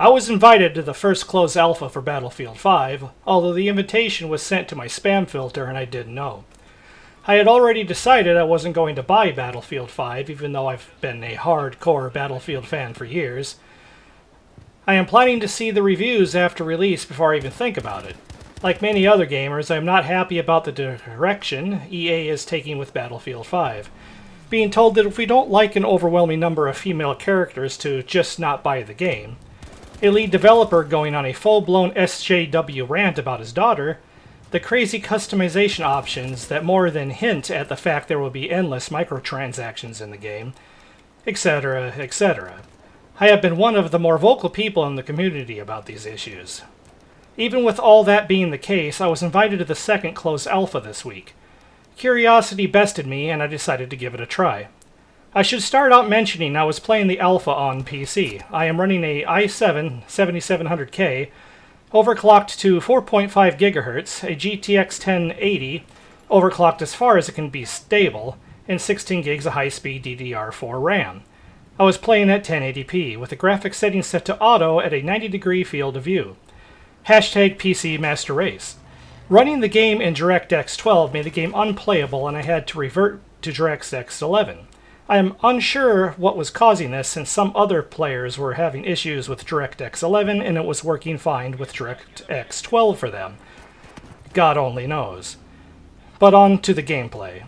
I was invited to the first closed alpha for Battlefield 5, although the invitation was sent to my spam filter and I didn't know. I had already decided I wasn't going to buy Battlefield 5, even though I've been a hardcore Battlefield fan for years. I am planning to see the reviews after release before I even think about it. Like many other gamers, I am not happy about the direction EA is taking with Battlefield 5. Being told that if we don't like an overwhelming number of female characters to just not buy the game, a lead developer going on a full-blown SJW rant about his daughter, the crazy customization options that more than hint at the fact there will be endless microtransactions in the game, etc., etc. I have been one of the more vocal people in the community about these issues. Even with all that being the case, I was invited to the second closed alpha this week. Curiosity bested me, and I decided to give it a try. I should start out mentioning I was playing the alpha on PC. I am running a i7 7700K, overclocked to 4.5 GHz, a GTX 1080, overclocked as far as it can be stable, and 16 gigs of high-speed DDR4 RAM. I was playing at 1080p, with the graphics setting set to auto at a 90-degree field of view. Hashtag PC Master Race. Running the game in DirectX 12 made the game unplayable and I had to revert to DirectX 11. I am unsure what was causing this since some other players were having issues with DirectX 11 and it was working fine with DirectX 12 for them. God only knows. But on to the gameplay.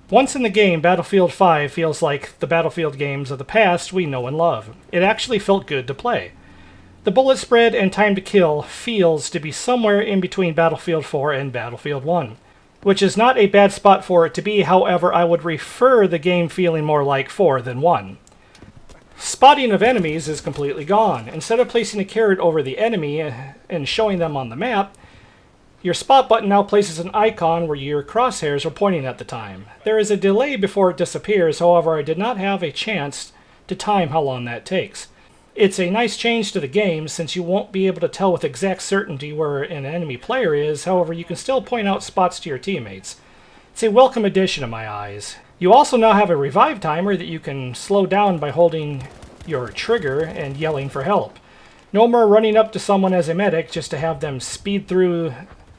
Once in the game, Battlefield 5 feels like the Battlefield games of the past we know and love. It actually felt good to play. The bullet spread and time to kill feels to be somewhere in between Battlefield 4 and Battlefield 1, which is not a bad spot for it to be. However, I would prefer the game feeling more like 4 than 1. Spotting of enemies is completely gone. Instead of placing a carrot over the enemy and showing them on the map, your spot button now places an icon where your crosshairs are pointing at the time. There is a delay before it disappears, however I did not have a chance to time how long that takes. It's a nice change to the game since you won't be able to tell with exact certainty where an enemy player is, however you can still point out spots to your teammates. It's a welcome addition in my eyes. You also now have a revive timer that you can slow down by holding your trigger and yelling for help. No more running up to someone as a medic just to have them speed through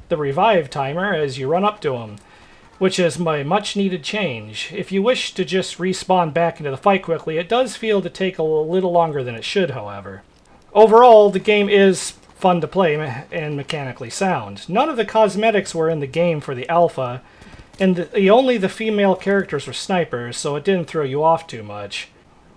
the revive timer as you run up to them, which is my much needed change. If you wish to just respawn back into the fight quickly, it does feel to take a little longer than it should, however. Overall, the game is fun to play and mechanically sound. None of the cosmetics were in the game for the alpha, and only the female characters were snipers, so it didn't throw you off too much.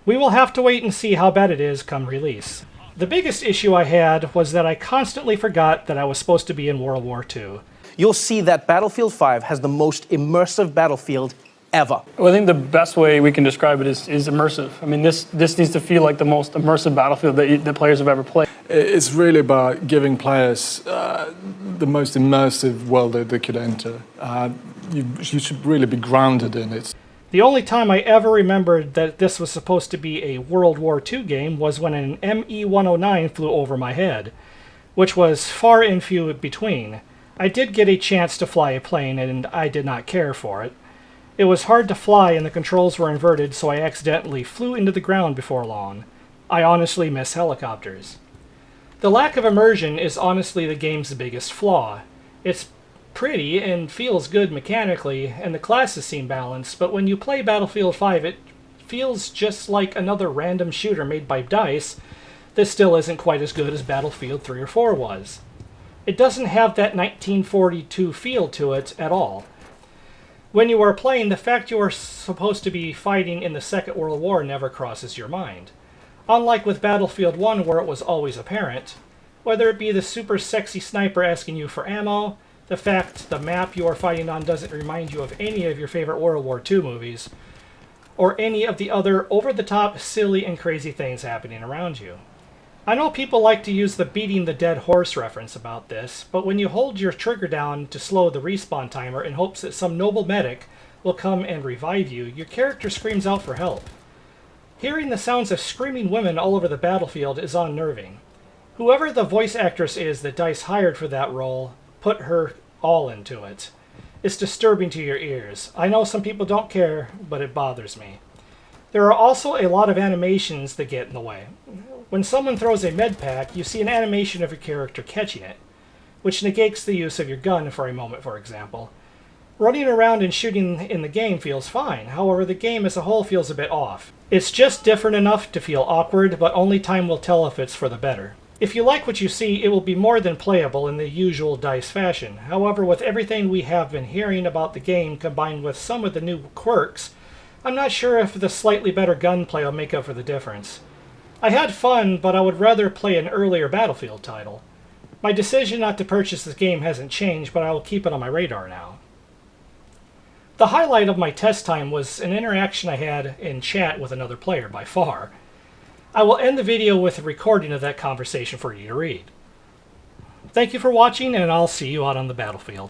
We will have to wait and see how bad it is come release. The biggest issue I had was that I constantly forgot that I was supposed to be in World War II. You'll see that Battlefield 5 has the most immersive battlefield ever. Well, I think the best way we can describe it is immersive. I mean, this needs to feel like the most immersive Battlefield that players have ever played. It's really about giving players the most immersive world that they could enter. You should really be grounded in it. The only time I ever remembered that this was supposed to be a World War II game was when an ME-109 flew over my head, which was far and few between. I did get a chance to fly a plane, and I did not care for it. It was hard to fly, and the controls were inverted, so I accidentally flew into the ground before long. I honestly miss helicopters. The lack of immersion is honestly the game's biggest flaw. It's pretty and feels good mechanically, and the classes seem balanced, but when you play Battlefield 5, it feels just like another random shooter made by DICE that still isn't quite as good as Battlefield 3 or 4 was. It doesn't have that 1942 feel to it at all. When you are playing, the fact you are supposed to be fighting in the Second World War never crosses your mind. Unlike with Battlefield 1 where it was always apparent, whether it be the super sexy sniper asking you for ammo, the fact the map you are fighting on doesn't remind you of any of your favorite World War II movies, or any of the other over-the-top, silly, and crazy things happening around you. I know people like to use the beating the dead horse reference about this, but when you hold your trigger down to slow the respawn timer in hopes that some noble medic will come and revive you, your character screams out for help. Hearing the sounds of screaming women all over the battlefield is unnerving. Whoever the voice actress is that DICE hired for that role put her all into it. It's disturbing to your ears. I know some people don't care, but it bothers me. There are also a lot of animations that get in the way. When someone throws a med pack, you see an animation of your character catching it, which negates the use of your gun for a moment, for example. Running around and shooting in the game feels fine, however the game as a whole feels a bit off. It's just different enough to feel awkward, but only time will tell if it's for the better. If you like what you see, it will be more than playable in the usual DICE fashion. However, with everything we have been hearing about the game combined with some of the new quirks, I'm not sure if the slightly better gunplay will make up for the difference. I had fun, but I would rather play an earlier Battlefield title. My decision not to purchase this game hasn't changed, but I will keep it on my radar now. The highlight of my test time was an interaction I had in chat with another player, by far. I will end the video with a recording of that conversation for you to read. Thank you for watching, and I'll see you out on the battlefield.